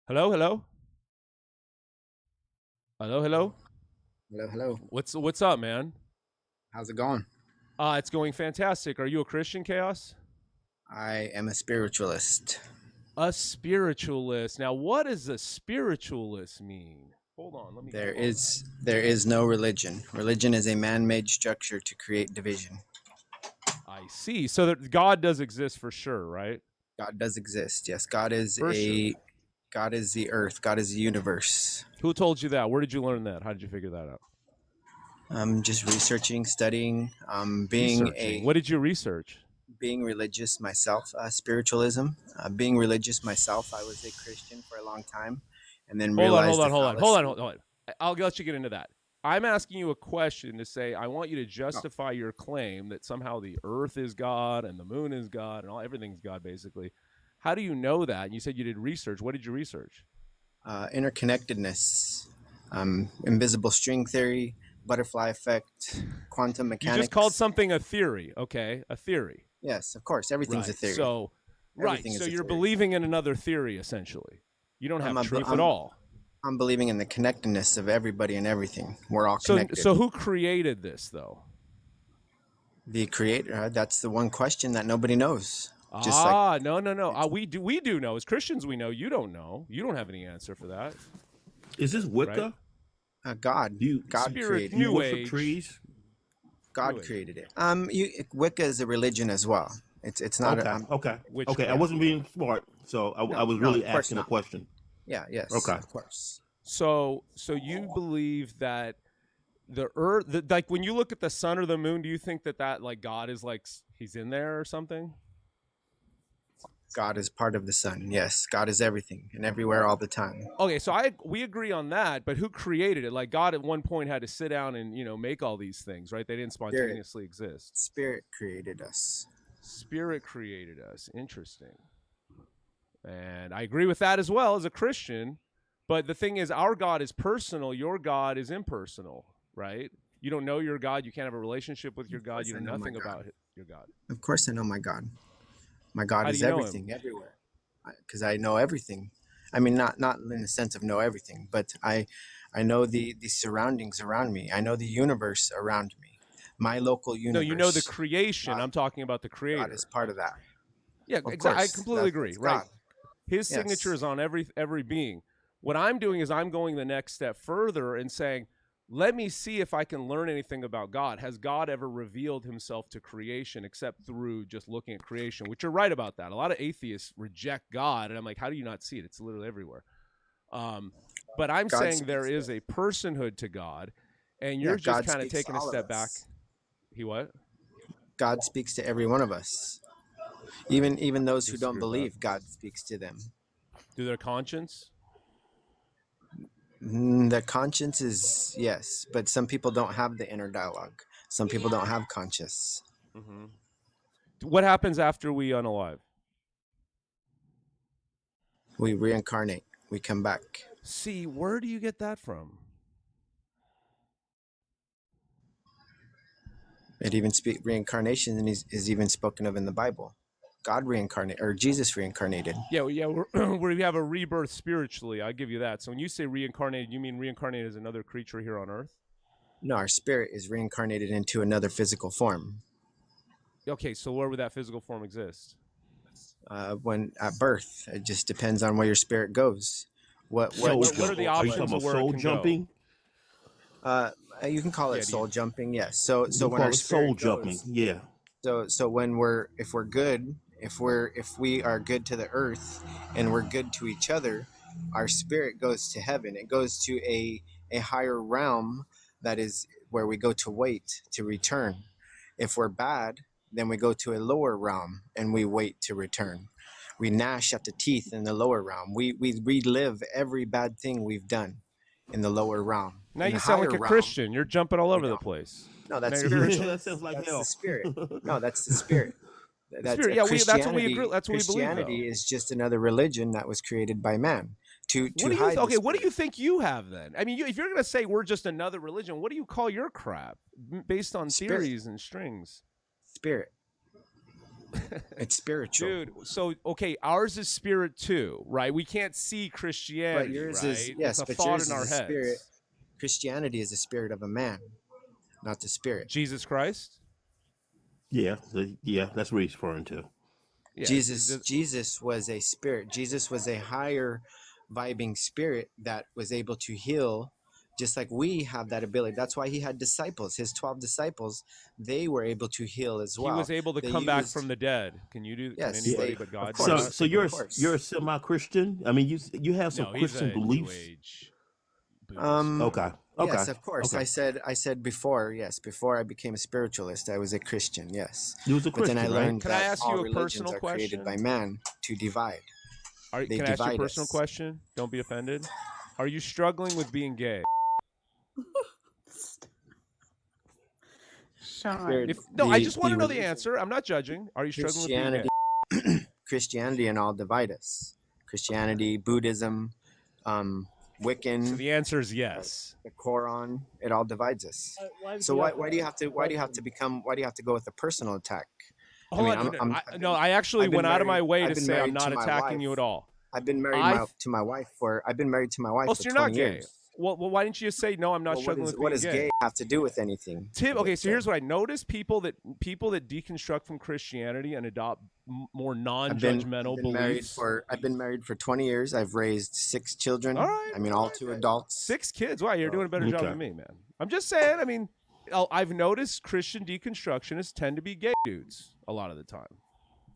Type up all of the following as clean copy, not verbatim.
Hello, hello, hello, hello. Hello, hello. What's up, man? How's it going? It's going fantastic. Are you a Christian, Chaos? I am a spiritualist. A spiritualist. Now, what does a spiritualist mean? Hold on, let me There come on. is no religion. Religion is a man-made structure to create division. I see. So that God does exist for sure, right? God does exist. Yes, God is For sure. God is the earth. God is the universe. Who told you that? Where did you learn that? How did you figure that out? I'm just researching, studying, Researching. What did you research? being religious myself. Spiritualism. Being religious myself. I was a Christian for a long time, and then Hold on, realized hold the on, hold on, hold on, fallacy. hold on. I'll let you get into that. I'm asking you a question to say I want you to Oh, justify your claim that somehow the Earth is God and the Moon is God and everything's God, basically. How do you know that? And you said you did research. What did you research? interconnectedness, invisible string theory, butterfly effect, quantum You just called mechanics. something a theory, okay? A theory, Yes, of course, everything's a right? theory. Right. Everything So is a you're theory. believing in another theory, essentially. You don't I'm have a, truth at I'm all. I'm believing in the connectedness of everybody and everything. We're all So, connected. so who created this, though? The creator. That's the one question that nobody knows. Just like No, no, no. it's We do know. As Christians, we know. You don't know. You don't have any answer for that, Is this right? Wicca? God. Do you God Spirit, created do you it. New worship Age, trees? New God Age. created it. Wicca is a religion as well. It's not a Okay, okay, okay. I Witchcraft. wasn't being smart, so I no, was no, really of course asking a not. question. Yeah, yes, Okay. of course. So you believe that the Earth, like when you look at the sun or the moon, do you think that like God is like he's in there or something? God is part of the sun. Yes, God is everything and everywhere all the time. Okay, so we agree on that, but who created it? Like God at one point had to sit down and make all these things, right? They didn't Spirit, spontaneously exist. Spirit created us. Spirit created us. Interesting. And I agree with that as well as a Christian. But the thing is, our God is personal. Your God is impersonal, right? You don't know your God. You can't have a relationship with your Of God. course, You I know know my nothing God. about your God. Of course, I know my God. My God How do is you know him? everything, everywhere. Because I know everything. I mean, not in the sense of know everything, but I know the surroundings around me. I know the universe around me. My local No, you know the universe. creation. God, I'm talking about the God is creator. part of that. Yeah, Of exactly. I course, completely agree. that's Right. God. His signature Yes. is on every being. What I'm doing is I'm going the next step further and saying, let me see if I can learn anything about God. Has God ever revealed himself to creation except through just looking at creation? Which you're right about that. A lot of atheists reject God, and I'm like, how do you not see it? It's literally everywhere. Um, but I'm God saying there speaks to is a personhood to God, and yeah. you're just God kind of speaks to taking a all of step back. us. He what? God speaks to every one of us. Even I those who don't disagree with that. believe, God speaks to them. Through their conscience? The conscience is yes, but some people don't have the inner dialogue. Some people don't have conscience. Mm-hmm. What happens after we unalive? We reincarnate. We come back. See, where do you get that from? It even speak reincarnation is even spoken of in the Bible. God reincarnated or Jesus reincarnated. Yeah, yeah, we have a rebirth spiritually. I give you that. So when you say reincarnated, you mean reincarnated as another creature here on Earth? No, our spirit is reincarnated into another physical form. Okay, so where would that physical form exist? When at birth, it just depends on where your spirit goes. What Soul What are jump. the Are you what options talking of about where it soul can go? jumping? uh, you can call it Yeah, do you? soul jumping. Yes. So We when our call it soul spirit jumping. goes, Yeah. so when if we're good, if we are good to the earth and we're good to each other, our spirit goes to heaven. It goes to a higher realm that is where we go to wait to return. If we're bad, then we go to a lower realm and we wait to return. We gnash at the teeth in the lower realm. We relive every bad thing we've done in the lower realm. Now In you the sound higher like a realm, Christian. You're jumping all we over the don't. place. No, Now that's you're That spiritual. sounds spiritualist. like That's the hell. spirit. No, that's the spirit. The That's spirit. a Yeah, we. That's what we agree. Christianity. That's what we believe, though. Christianity is just another religion that was created by man What to do you? hide the Okay, what do spirit. you think you have then? I mean, if you're gonna say we're just another religion, what do you call your crap based on Spirit. theories and strings? Spirit. It's spiritual. Dude, so okay, ours is spirit too, right? We can't see Christianity, But yours right? is, yes, It's a but thought yours in is our a heads. spirit. Christianity is the spirit of a man, not the spirit. Jesus Christ? Yeah, that's what he's referring to. Yeah, Jesus was a spirit. Jesus was a higher vibing spirit that was able to heal, just like we have that ability. That's why he had disciples. His 12 disciples, they were able to heal as well. He was able to come back from the dead. Can you do? Yes, can anybody they- but God of do course. that? So you're a semi-Christian. I mean, you have some No, he's Christian a beliefs. New Age Buddhist. Okay. Yes, of course. Okay. I said before, yes, before I became a spiritualist, I was a Christian, yes. You was a But then Christian, I right? learned Can I that ask all you a religions personal are created by question? man to divide. They Can I ask you a divide personal us. question? Don't be offended. Are you struggling with being gay? Sean. I just want to know the answer. I'm not judging. Are you struggling with being gay? Christianity and all divide us. Christianity, Buddhism, Wiccan. So the answer is yes. The Quran, it all divides us. So why do you have to go with a personal attack? Hold on. I actually went out of my way to say I'm not attacking you at all. I've been married to my wife for 20 years. Well, why didn't you just say no? I'm not struggling with being what does gay have to do with anything? Tim, okay, so here's what I noticed: people that deconstruct from Christianity and adopt more non-judgmental beliefs. I've been married for 20 years. I've raised 6 children. All right, I mean, all 2 adults. 6 kids. Wow, you're doing a better job than me, man. I'm just saying. I mean, I've noticed Christian deconstructionists tend to be gay dudes a lot of the time.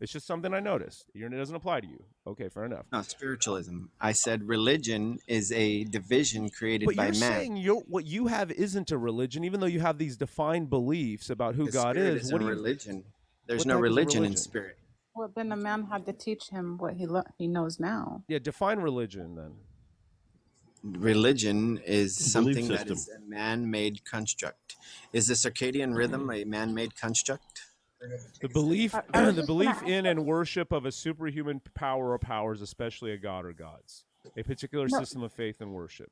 It's just something I noticed. It doesn't apply to you. Okay, fair enough. No, spiritualism. I said religion is a division created by man. But you're saying what you have isn't a religion, even though you have these defined beliefs about who God is. What religion? There's no religion in spirit. Well, then a man had to teach him what he knows now. Yeah, define religion then. Religion is something that is a man-made construct. Is the circadian rhythm a man-made construct? The belief in and worship of a superhuman power or powers, especially a god or gods. A particular system of faith and worship.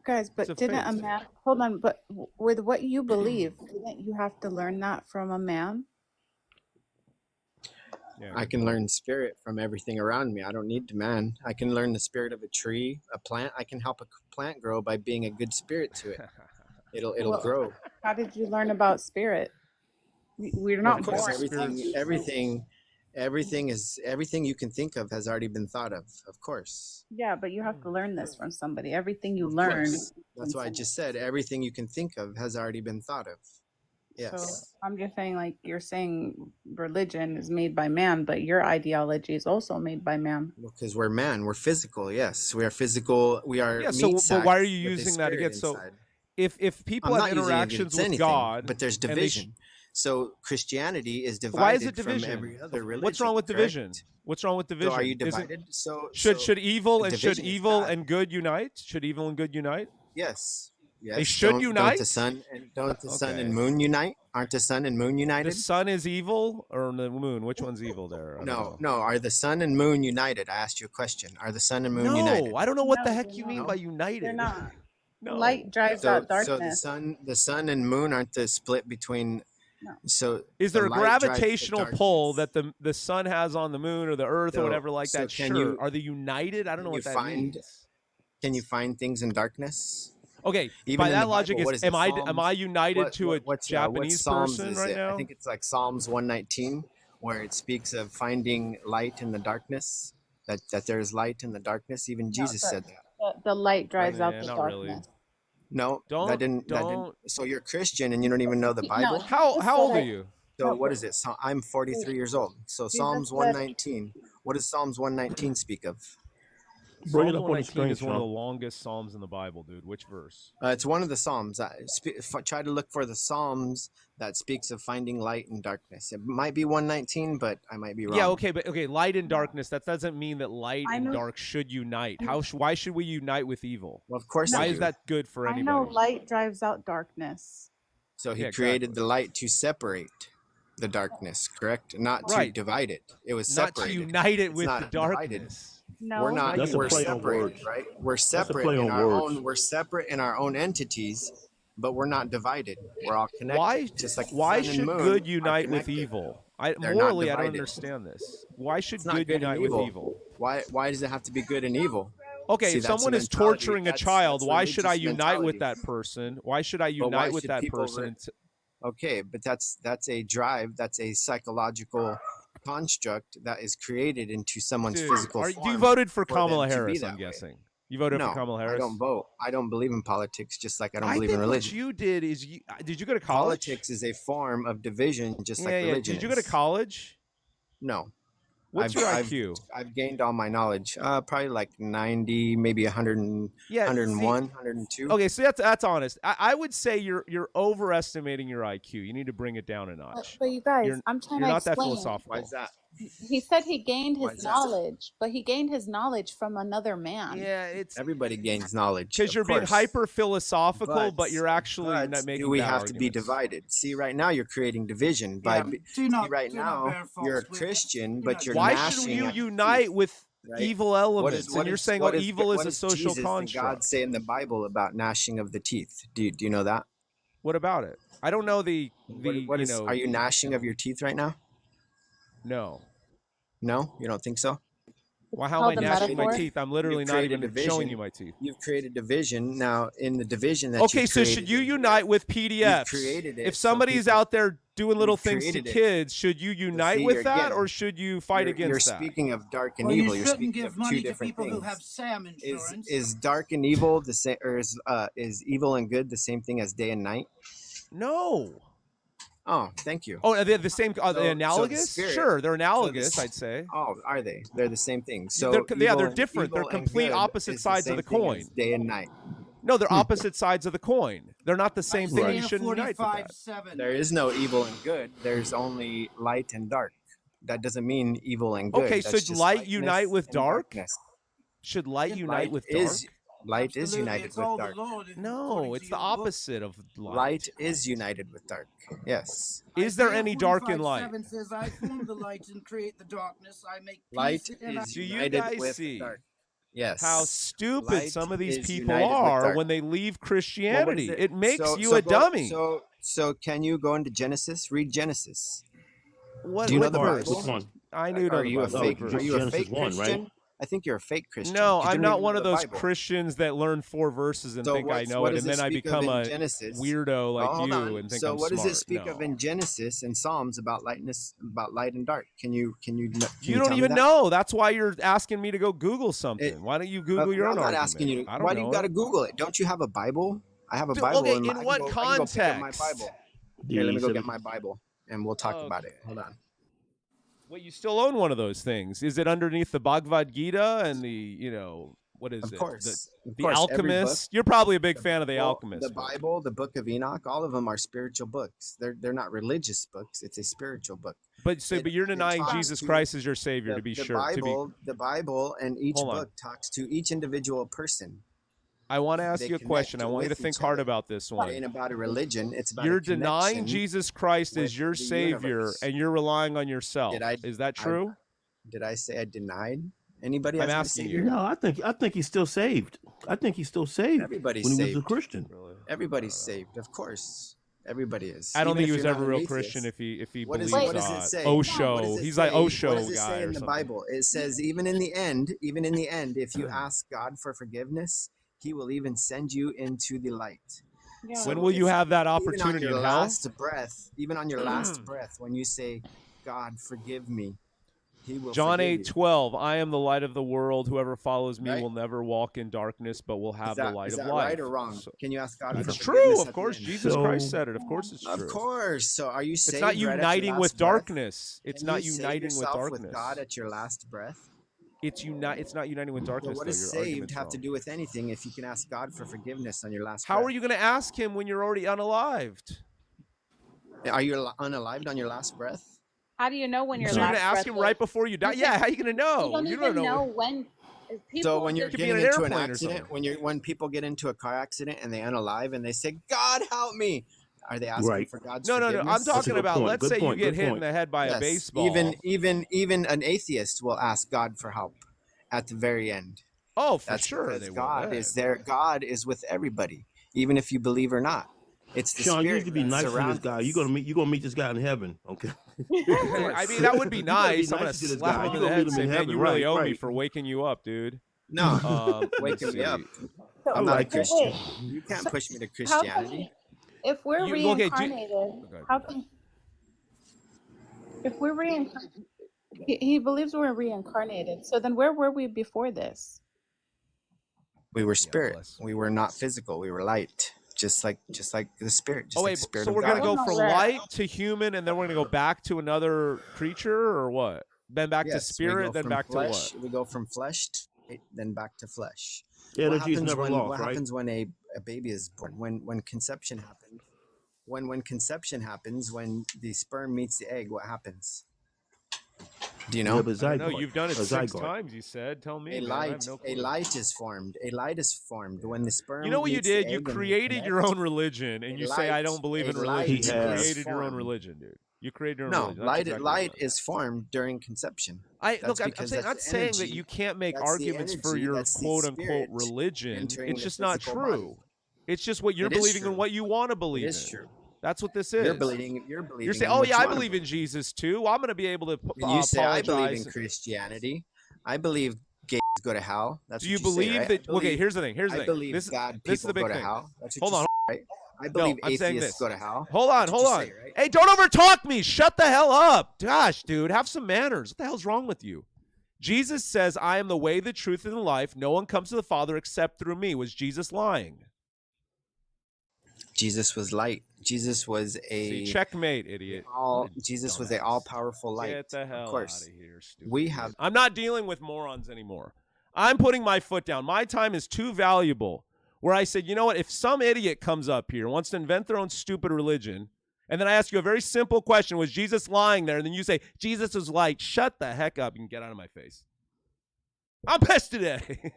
Guys, but didn't a man... Hold on, but with what you believe, didn't you have to learn that from a man? Yeah, I can learn spirit from everything around me. I don't need the man. I can learn the spirit of a tree, a plant. I can help a plant grow by being a good spirit to it. It'll grow. How did you learn about spirit? We're not born. Everything you can think of has already been thought of course. Yeah, but you have to learn this from somebody. Everything you learn. That's why I just said everything you can think of has already been thought of. Yes. So I'm just saying, like you're saying, religion is made by man, but your ideology is also made by man. Because we're man, we're physical. Yes, we are physical. We are. Yeah. But why are you using that again? So if people have interactions with God, but there's division. So Christianity is divided. Why is it division? From every other religion. What's wrong with division? Correct? What's wrong with division? So are you divided? Should evil and good unite? Should evil and good unite? Yes. Yes. They should unite. Don't the sun and moon unite? Aren't the sun and moon united? The sun is evil, or the moon? Which one's evil there? No. Are the sun and moon united? I asked you a question. Are the sun and moon united? No, I don't know what the heck you mean by united. They're not. No. Light drives out darkness. So the sun and moon aren't the split between. No. So is there a gravitational pull that the sun has on the moon or the earth or whatever like that? Sure. Are they united? I don't know what that means. Can you find things in darkness? Okay, even by that logic, am I united to a Japanese person right now? I think it's like Psalms 119, where it speaks of finding light in the darkness. That there is light in the darkness. Even Jesus said that. The light drives out the darkness. Really. No, that didn't. So you're Christian and you don't even know the Bible? No, how old are you? So what is it? So I'm 43 years old. So Psalms 119. What does Psalms 119 speak of? Bring it up on the screen. Is one of the longest psalms in the Bible, dude. Which verse? It's one of the psalms. Try to look for the psalms that speaks of finding light in darkness. It might be 119, but I might be wrong. Yeah, okay, but light and darkness. That doesn't mean that light and dark should unite. Why should we unite with evil? Well, of course. Why is that good for anybody? I know light drives out darkness. So he created the light to separate the darkness, correct? Not to divide it. It was separated. Not to unite it with the darkness. Divided. No, we're not. That's we're separate, right? We're separate in our own. We're separate in our own entities, but we're not divided. We're all connected. Why should good unite with evil? Morally, I don't divided. understand this. Why should It's not good good and unite with evil. evil? Why does it have to be good and evil? Okay, See, if that's someone a is mentality. torturing a That's child, why should I religious unite with mentality. that person? Why should I But why unite with should that people person? Okay, but that's a drive. That's a psychological construct that is created into someone's Dude, physical you form voted for for Kamala them to be Harris, that I'm way. guessing. You voted for No, Kamala Harris? I don't vote. I don't believe in politics, just like I don't I believe in think religion. what you did is did you go to college? Politics is a form of division, just like religion. Did you go to college? No. What's your IQ? I've gained all my knowledge. Probably like 90, maybe 100 101, 102. Okay, so that's honest. I would say you're overestimating your IQ. You need to bring it down a notch. But you guys, I'm trying to You're not explain. that philosophical. Why is that? He said he gained Why his is that? knowledge, but he gained his knowledge from another man. Yeah, it's Everybody gains knowledge. because you're being course. hyper philosophical, but you're actually But not making. do we bad have to be arguments. divided? See, right now you're creating division by right now you're a Christian, but you're Why gnashing should you at unite teeth, with right? evil elements? And you're saying, oh, evil is a social Jesus and construct. God say in the Bible about gnashing of the teeth? Do you know that? What about it? I don't know the Are you gnashing of your teeth right now? No. No, you don't think so? Well, how am I called a gnashing my metaphor. teeth? I'm literally You've not created even division. showing you my teeth. You've created division. Now, in the division that Okay, you've so created, should you unite with PDFs? created it If so somebody's people- out there doing little you've things to created it. kids, should you unite see, with you're that, again- or should you fight You're against that? speaking of dark and Well, evil. you You're shouldn't speaking give of money two to different people who things. have SAM insurance. Is dark and evil the same, or is evil and good the same thing as day and night? No. Oh, thank you. Oh, are they the same? Are So- they so the analogous? spirit- Sure, they're analogous. s- I'd say. Oh, are they? They're the same thing. So They're evil- different. They're evil and complete good opposite is sides of same the thing coin. as day and night. No, they're opposite sides of the coin. They're not the same thing. You Isaiah shouldn't unite with that. 45:7. There is no evil and good. There's only light and dark. That doesn't mean evil and good. Okay, That's so just light lightness unite with and dark? darkness. Should light unite Light with dark? is light is Absolutely, united it's with all the dark. Lord, No, according it's to the your book. opposite of light. Light is united with dark. Yes. Is there Isaiah any dark in 45:7 light? says, I form the light and create the darkness. I make peace Light and I is Do you united guys with see dark. Yes. how stupid Light some of these is people united with are dark. when they leave Well, what Christianity? is It makes So- you so a go- dummy. So can you go into Genesis? Read Genesis. What, do you know what the verse? Bible? Which one? I knew Are the you a Bible. fake? What Are verse? you a Genesis fake 1, right? Christian? I think you're a fake Christian. No, 'cause you I'm don't not even one know of the those Bible. Christians that learn 4 verses and So think I know what it, does and then I speak of become in a Genesis? weirdo like Hold you on. and think So I'm what does smart. it speak of No. in Genesis and Psalms about lightness, about light and dark? Can you You don't tell me even that? know. That's why you're asking me to go Google something. Why don't you Google your I'm own not argument? asking you. I don't Why do know you got to it. Google it? Don't you have a Bible? I have a Dude, Bible. okay, in, my, in I can what go, I can go pick up my context? Bible. Do Here, let you me go said- get my Bible, and we'll talk about it. Okay. Hold on. Wait, you still own one of those things? Is it underneath the Bhagavad Gita and the what is Of it? course. The Alchemist. You're probably a big fan of the Well, Alchemist. The Bible, the Book of Enoch, all of them are spiritual books. They're not religious books. It's a spiritual book. But you're denying talks Jesus to Christ as your savior, to be the sure. The Bible and each Hold on. book talks to each individual person. I want to ask They you a connect question. I want you to with think each hard other. about this It one. ain't about a religion. It's about You're a denying connection Jesus Christ as with your the savior, universe. and you're relying on yourself. Did I- Is that I- true? Did I say I denied anybody? I'm as my asking you. savior? No, I think he's still saved. I think he's still saved Everybody's when he was a saved. Christian. Really? Everybody's saved, of course. Everybody is. I don't Even think if he was you're ever a not real an Christian atheist. if he What believes what does it say? Osho. What does it He's like say? Osho What does it guy say or in the something. Bible? It says even in the end, if you ask God for forgiveness, He will even send you into the light. Yeah. When will you it's- have that Even opportunity on your in hell? last breath, even on your last breath, when you say, "God, forgive me," He will. John forgive you. 8:12. I am the light of the world. Whoever follows me Right. will never walk in darkness, but will have Is that, the light is of that life. right or wrong? So- Can you ask God for it's forgiveness true, at of the course. end? Jesus So- Christ said it. Of course, it's Of true. course. So are you saved? It's not right at your uniting last with breath? darkness. It's Can not you save uniting with yourself darkness. with God at your last breath? It's not uniting with Well, darkness. what though. does Your saved argument's have to wrong. do with anything if you can ask God for forgiveness on your last How breath? are you going to ask him when you're already unalived? Are you unalived on your last breath? How do you know when your So you're last going to ask breath him is? right before you die? You Yeah, can- how are you going to know? You don't even know when. People So when you're could be in getting an into an airplane or accident, something. when people get into a car accident and they unalive and they say, "God help me," are they asking Right. for God's No. forgiveness? I'm That's a talking good about, point. let's Good say point. you get Good hit in point. the head by a Yes. baseball. Even an atheist will ask God for help at the very end. Oh, for That's sure. because They will. God Yeah. is there. God is with everybody, even if you believe or not. It's the Sean, you spirit need to be that nice to this surrounds guy. us. You're gonna meet this guy in heaven, okay? I mean, that would be You gotta be nice. I'm gonna nice to this slap guy. him You in the gonna head meet and him say, in "Man, heaven, you really right? owe me Right. for waking you up, dude." No, Let me waking me up. see. So, I'm not a like it. Christian. wait, You can't push me to how come Christianity. if we're You look at reincarnated, okay. how come if we're reincarnated, he believes we're reincarnated. So then where were we before this? We were Yeah, spirit. bless. We were not physical. We were light. Just like the spirit. Just Oh like wait, the spirit so of we're gonna God. go No, from where? light to human, and then we're gonna go back to another creature, or what? Then back to Yes, we spirit, go then from back to flesh. what? We go from flesh to then back to flesh. Energy is never lost, What right? happens when a baby is born? When conception happens? When conception happens, when the sperm meets the egg, what happens? Do you You know? have a I don't know. zygote. You've done it A 6 zygote. times. You said. Tell me, A man. I have light, no a clue. light is formed. A light is formed when the sperm. You know what you meets the did? You egg and they created your connect. own religion, and A you say, "I don't believe in light He religion." You has. created your own formed. religion, dude. You created your own No, religion. That's exactly what light you've done. is formed during conception. Look. That's I'm because saying, that's not the saying that energy. you can't make That's the arguments for energy. your That's the quote unquote spirit religion. entering It's the just not physical true. body. It's just what you're It is believing in, true. what you want to It believe is in. true. That's what this You're is. believing. You're saying, in "Oh what yeah, you I wanna believe in Jesus too. I'm going to be able to When you say I believe apologize." in Christianity, I believe gays go to hell. That's Do what you you say, believe right? that? Okay, here's the thing. Here's the I thing. believe This God is the people big go to thing. hell. That's what Hold you on. say, right? I believe I'm saying atheists this. go to hell. Hold on, That's what hold you on. say, right? Hey, don't overtalk me. Shut the hell up. Gosh, dude, have some manners. What the hell's wrong with you? Jesus says, "I am the way, the truth, and the life. No one comes to the Father except through me." Was Jesus lying? Jesus was light. Jesus was See, checkmate, idiot. Jesus was Dumbass. a all-powerful light. Get the hell Of course. out of here, stupid. We idiot. have I'm not dealing with morons anymore. I'm putting my foot down. My time is too valuable. Where I said, you know what? If some idiot comes up here and wants to invent their own stupid religion, and then I ask you a very simple question, was Jesus lying there? And then you say, Jesus was light. Shut the heck up and get out of my face. I'm pissed today.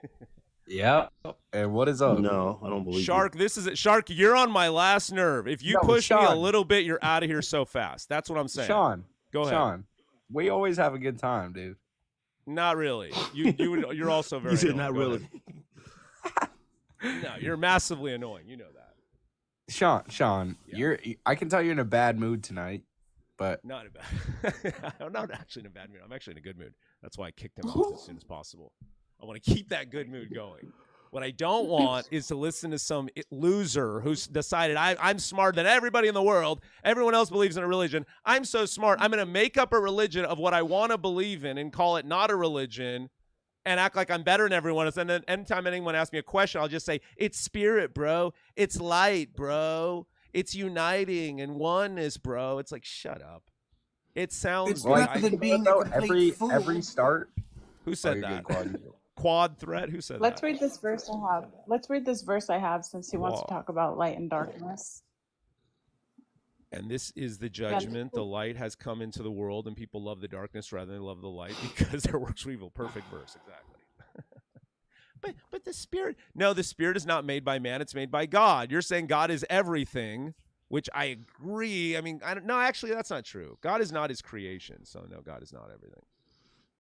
Yeah. And what is up? No, I don't believe Shark, this is it. Shark, you're on my last nerve. If you No, push me a Sean. little bit, you're out of here so fast. That's what I'm saying. Sean. Go ahead. Sean. We always have a good time, dude. Not really. You're also you. very You said annoying. not Go really. ahead. No, you're massively annoying. You know that. Sean, Yeah. I can tell you're in a bad mood tonight, but Not a bad. I'm not actually in a bad mood. I'm actually in a good mood. That's why I kicked him off as soon as possible. I want to keep that good mood going. What I don't want is to listen to some loser who's decided I'm smarter than everybody in the world. Everyone else believes in a religion. I'm so smart. I'm going to make up a religion of what I want to believe in and call it not a religion and act like I'm better than everyone else. And then anytime anyone asks me a question, I'll just say, it's spirit, bro. It's light, bro. It's uniting and oneness, bro. It's like, shut up. It sounds It's like better than being a complete fool. every start. who Oh, said you're that? good, Quad. Quad threat? Who said Let's that? read this verse I have. Let's read this verse I have since he wants to Whoa. talk about light and darkness. And this is the judgment. The light has come into the world, and people love the darkness rather than love the light because their works were evil. Perfect verse, exactly. but the spirit, no, the spirit is not made by man. It's made by God. You're saying God is everything, which I agree. I mean, no, actually, that's not true. God is not his creation. So no, God is not everything.